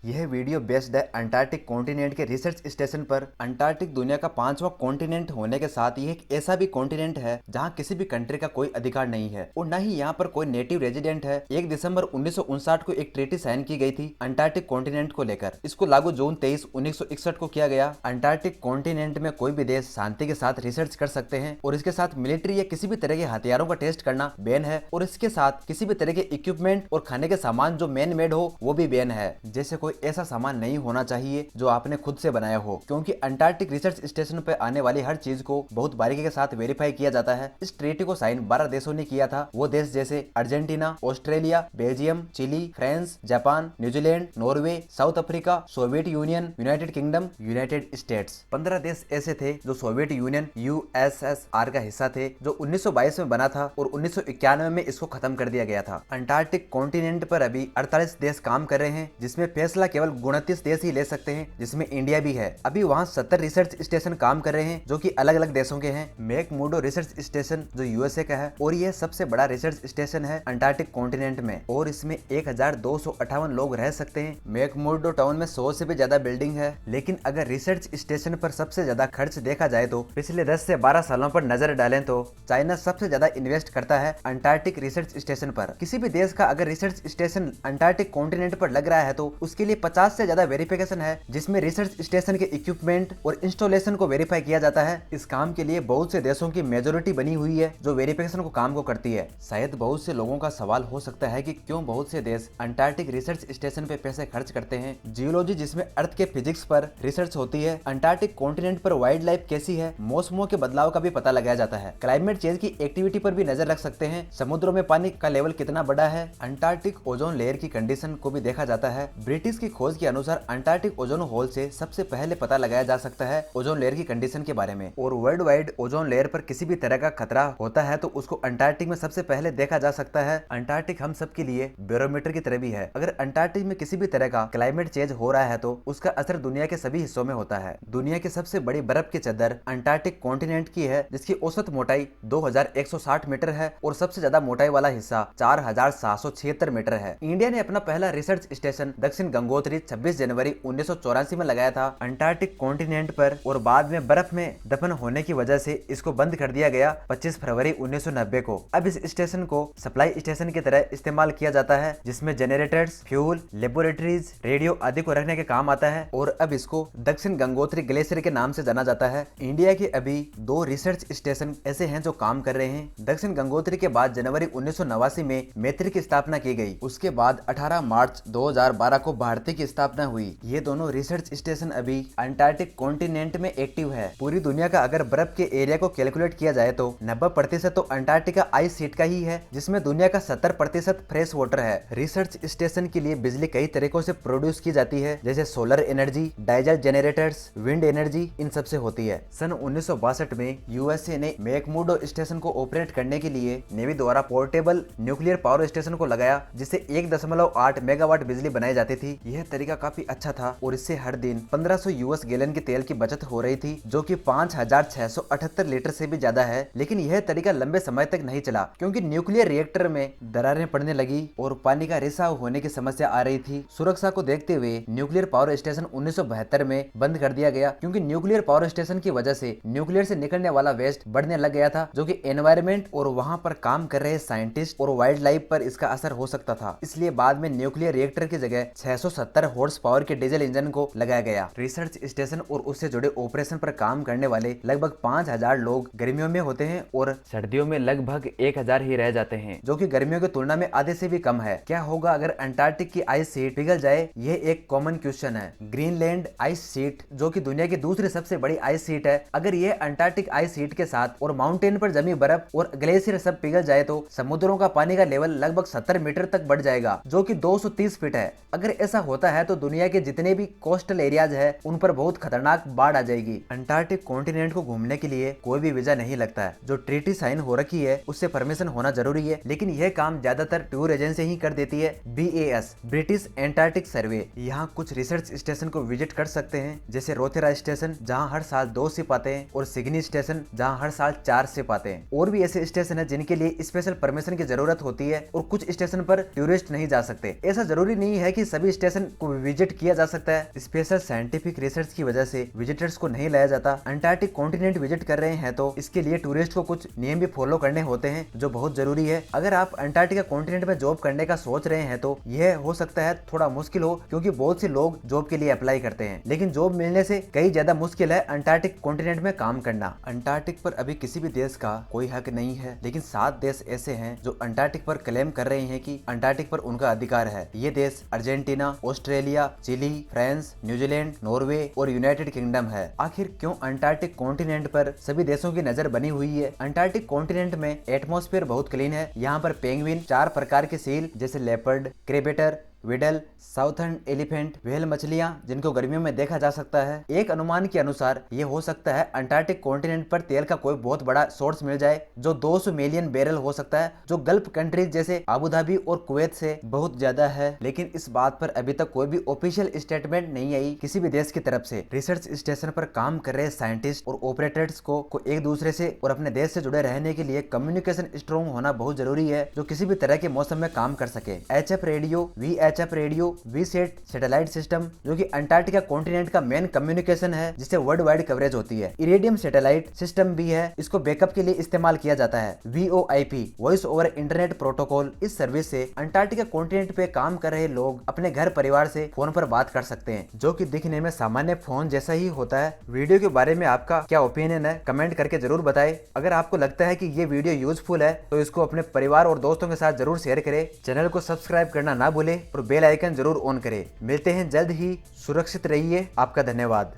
यह video based है Antarctic continent के रिसर्च स्टेशन पर। अंटार्कटिक दुनिया का 5वां कॉन्टिनेंट होने के साथ ये एक ऐसा भी कॉन्टिनेंट है जहां किसी भी कंट्री का कोई अधिकार नहीं है और न ही यहाँ पर कोई नेटिव रेजिडेंट है। 1 दिसंबर 1959 को एक ट्रीटी साइन की गई थी अंटार्कटिक कॉन्टिनेंट को लेकर। इसको लागू जून 23, 1961 को किया गया। अंटार्कटिक कॉन्टिनेंट में कोई भी देश शांति के साथ रिसर्च कर सकते हैं और इसके साथ मिलिट्री या किसी भी तरह के हथियारों का टेस्ट करना बैन है और इसके साथ किसी भी तरह के इक्विपमेंट और खाने के सामान जो मैन मेड हो वो भी बैन है। जैसे कोई ऐसा सामान नहीं होना चाहिए जो आपने खुद से बनाया हो, क्योंकि अंटार्कटिक रिसर्च स्टेशन पर आने वाली हर चीज को बहुत बारीकी के साथ वेरीफाई किया जाता है। इस ट्रीटी को साइन 12 देशों ने किया था। वो देश जैसे Argentina, Australia, Belgium, Chile, France, Japan, New Zealand, Norway, South Africa, Soviet Union, United Kingdom, United States. 15 देश ऐसे थे जो सोवियत यूनियन यूएसएसआर का हिस्सा थे, जो 1922 में बना था और 1991 में इसको खत्म कर दिया गया था। अंटार्कटिक कॉन्टिनेंट पर अभी 48 देश काम कर रहे हैं, जिसमें फैसला केवल 29 देश ही ले सकते हैं, जिसमें इंडिया भी है। अभी वहाँ 70 रिसर्च स्टेशन काम कर रहे हैं जो कि अलग अलग देशों के हैं। मैकमुर्डो रिसर्च स्टेशन जो यूएसए का है और यह सबसे बड़ा रिसर्च स्टेशन है अंटार्कटिक कॉन्टिनेंट में और इसमें 1258 लोग रह सकते हैं। मैकमुर्डो टाउन में 100 से भी ज्यादा बिल्डिंग है। लेकिन अगर रिसर्च स्टेशन पर सबसे ज्यादा खर्च देखा जाए तो पिछले 10 से 12 सालों पर नजर डालें तो चाइना सबसे ज्यादा इन्वेस्ट करता है अंटार्कटिक रिसर्च स्टेशन पर। किसी भी देश का अगर रिसर्च स्टेशन अंटार्कटिक कॉन्टिनेंट पर लग रहा है तो उसके लिए 50 से ज्यादा वेरिफिकेशन है, जिसमें रिसर्च स्टेशन के इक्विपमेंट और इंस्टॉलेशन को वेरीफाई किया जाता है। इस काम के लिए बहुत से देशों की मेजोरिटी बनी हुई है जो वेरिफिकेशन को काम को करती है। शायद बहुत से लोगों का सवाल हो सकता है कि क्यों बहुत से देश अंटार्कटिक रिसर्च स्टेशन पे पैसे खर्च करते हैं। जियोलॉजी जिसमें अर्थ के फिजिक्स पर रिसर्च होती है, अंटार्कटिक कॉन्टिनेंट पर वाइल्ड लाइफ कैसी है, मौसमों के बदलाव का भी पता लगाया जाता है। क्लाइमेट चेंज की एक्टिविटी पर भी नजर रख सकते हैं। समुद्रों में पानी का लेवल कितना बड़ा है, अंटार्कटिक ओजोन लेयर की कंडीशन को भी देखा जाता है। ब्रिटिश की खोज के अनुसार अंटार्कटिक ओजोन होल से सबसे पहले पता लगाया जा सकता है ओजोन लेयर की कंडीशन के बारे में। और वर्ल्ड वाइड ओजोन लेयर पर किसी भी तरह का खतरा होता है तो उसको अंटार्कटिक में सबसे पहले देखा जा सकता है। अंटार्कटिक हम सब के लिए बैरोमीटर की तरह भी है। अगर अंटार्कटिक में किसी भी तरह का क्लाइमेट चेंज हो रहा है तो उसका असर दुनिया के सभी हिस्सों में होता है। दुनिया की सबसे बड़ी बर्फ की चद्दर अंटार्कटिक कॉन्टिनेंट की है, जिसकी औसत मोटाई 2160 मीटर है और सबसे ज्यादा मोटाई वाला हिस्सा 4776 मीटर है। इंडिया ने अपना पहला रिसर्च स्टेशन दक्षिण गंगोत्री 26 जनवरी 1984 में लगाया था अंटार्कटिक कॉन्टिनेंट पर और बाद में बर्फ में दफन होने की वजह से इसको बंद कर दिया गया 25 फरवरी 1990 को। अब इस स्टेशन को सप्लाई स्टेशन की तरह इस्तेमाल किया जाता है, जिसमें जनरेटर्स, फ्यूल, लेबोरेटरीज, रेडियो आदि को रखने के काम आता है और अब इसको दक्षिण गंगोत्री ग्लेशियर के नाम से जाना जाता है। इंडिया के अभी 2 रिसर्च स्टेशन ऐसे हैं जो काम कर रहे हैं। दक्षिण गंगोत्री के बाद जनवरी 1989 में मैत्री की स्थापना की गई। उसके बाद 18 मार्च 2012 को भारती की स्थापना हुई। ये दोनों रिसर्च स्टेशन अभी अंटार्कटिक कॉन्टिनेंट में एक्टिव है। पूरी दुनिया का अगर बर्फ के एरिया को कैलकुलेट किया जाए तो 90% तो अंटार्कटिका आइस शीट का ही है, जिसमें दुनिया का 70% फ्रेश वाटर है। रिसर्च स्टेशन के लिए बिजली कई तरीकों से प्रोड्यूस की जाती है, जैसे solar energy, diesel generators, wind energy, इन सब से होती है। सन 1962 में यूएसए ने मैकमुर्डो स्टेशन को ऑपरेट करने के लिए नेवी द्वारा पोर्टेबल न्यूक्लियर पावर स्टेशन को लगाया, जिससे 1.8 मेगावाट बिजली बनाई जाती थी। यह तरीका काफी अच्छा था और इससे हर दिन 1500 यूएस गैलन की तेल की बचत हो रही थी, जो कि 5678 लीटर से भी ज्यादा है। लेकिन यह तरीका लंबे समय तक नहीं चला, क्योंकि न्यूक्लियर रिएक्टर में दरारें पड़ने लगी और पानी का रिसाव होने की समस्या आ रही थी। सुरक्षा को देखते हुए न्यूक्लियर पावर स्टेशन 1972 में बंद कर दिया गया, क्योंकि न्यूक्लियर पावर स्टेशन की वजह से न्यूक्लियर से निकलने वाला वेस्ट बढ़ने लग गया था, जो कि एनवायरमेंट और वहां पर काम कर रहे साइंटिस्ट और वाइल्ड लाइफ पर इसका असर हो सकता था। इसलिए बाद में न्यूक्लियर रिएक्टर की जगह 670 हॉर्स पावर के डीजल इंजन को लगाया गया। रिसर्च स्टेशन और उससे जुड़े ऑपरेशन पर काम करने वाले लगभग 5000 लोग गर्मियों में होते हैं और सर्दियों में लगभग 1000 ही रह जाते हैं, जो कि गर्मियों की तुलना में आधे से भी कम है। क्या होगा अगर अंटार्कटिक की आइस शीट पिघल जाए, यह एक कॉमन क्वेश्चन है। ग्रीनलैंड आइस शीट, जो कि दुनिया की दूसरी सबसे बड़ी आइस शीट है, अगर यह अंटार्कटिक आइस शीट के साथ और माउंटेन पर जमी बर्फ और ग्लेशियर सब पिघल जाए तो समुद्रों का पानी का लेवल लगभग 70 मीटर तक बढ़ जाएगा, जो कि 230 फीट है। अगर ऐसा होता है तो दुनिया के जितने भी कोस्टल एरियाज है उन पर बहुत खतरनाक बाढ़ आ जाएगी। अंटार्कटिक कॉन्टिनेंट को घूमने के लिए कोई भी वीजा नहीं लगता है। जो ट्रीटी साइन हो रखी है उससे परमिशन होना जरूरी है, लेकिन यह काम ज्यादातर टूर एजेंसी ही कर देती है। BAS ब्रिटिश एंटार्कटिक सर्वे यहाँ कुछ रिसर्च स्टेशन को विजिट कर सकते हैं, जैसे रोथेरा स्टेशन जहाँ हर साल 2 शिप आते हैं और सिग्नी स्टेशन जहाँ हर साल 4 शिप आते हैं। और भी ऐसे स्टेशन है जिनके लिए स्पेशल परमिशन की जरूरत होती है और कुछ स्टेशन पर टूरिस्ट नहीं जा सकते। ऐसा जरूरी नहीं है कि सभी स्टेशन स्टेशन को विजिट किया जा सकता है। स्पेशल साइंटिफिक रिसर्च की वजह से विजिटर्स को नहीं लाया जाता। अंटार्कटिक कॉन्टिनेंट विजिट कर रहे हैं तो इसके लिए टूरिस्ट को कुछ नियम भी फॉलो करने होते हैं जो बहुत जरूरी है। अगर आप अंटार्कटिका कॉन्टिनेंट में जॉब करने का सोच रहे हैं तो यह हो सकता है थोड़ा मुश्किल हो, क्योंकि बहुत से लोग जॉब के लिए अप्लाई करते हैं, लेकिन जॉब मिलने से कई ज्यादा मुश्किल है अंटार्कटिक कॉन्टिनेंट में काम करना। अंटार्कटिक पर अभी किसी भी देश का कोई हक नहीं है, लेकिन 7 देश ऐसे हैं जो अंटार्कटिक पर क्लेम कर रहे हैं कि अंटार्कटिक पर उनका अधिकार है। ये देश Argentina, Australia, Chile, France, New Zealand, Norway और यूनाइटेड किंगडम है। आखिर क्यों अंटार्कटिक कॉन्टिनेंट पर सभी देशों की नजर बनी हुई है? अंटार्कटिक कॉन्टिनेंट में एटमॉस्फेयर बहुत क्लीन है। यहाँ पर पेंगुइन, 4 प्रकार के सील जैसे leopard, crabeater, Weddell, southern elephant, whale मछलियां जिनको गर्मियों में देखा जा सकता है। एक अनुमान के अनुसार ये हो सकता है अंटार्कटिक कॉन्टिनेंट पर तेल का कोई बहुत बड़ा सोर्स मिल जाए जो 200 मिलियन बैरल हो सकता है, जो गल्फ कंट्रीज जैसे अबू धाबी और कुवैत से बहुत ज्यादा है। लेकिन इस बात पर अभी तक कोई भी ऑफिशियल स्टेटमेंट नहीं आई किसी भी देश की तरफ से। रिसर्च स्टेशन पर काम कर रहे साइंटिस्ट और ऑपरेटर्स को एक दूसरे से और अपने देश से जुड़े रहने के लिए कम्युनिकेशन स्ट्रॉन्ग होना बहुत जरूरी है, जो किसी भी तरह के मौसम में काम कर सके। HF radio, VHF radio, VSAT satellite system जो कि अंटार्कटिका कॉन्टिनेंट का मेन कम्युनिकेशन है, जिससे वर्ल्ड वाइड कवरेज होती है। इरेडियम सैटेलाइट सिस्टम भी है, इसको बैकअप के लिए इस्तेमाल किया जाता है। VoIP, voice over internet protocol, इस सर्विस से अंटार्कटिका कॉन्टिनेंट पे काम कर रहे लोग अपने घर परिवार से फोन पर बात कर सकते हैं, जो कि दिखने में सामान्य फोन जैसा ही होता है। वीडियो के बारे में आपका क्या ओपिनियन है कमेंट करके जरूर बताएं। अगर आपको लगता है कि ये वीडियो यूजफुल है तो इसको अपने परिवार और दोस्तों के साथ जरूर शेयर करें। चैनल को सब्सक्राइब करना ना भूले और बेल आइकन जरूर ऑन करें। मिलते हैं जल्द ही, सुरक्षित रहिए। आपका धन्यवाद।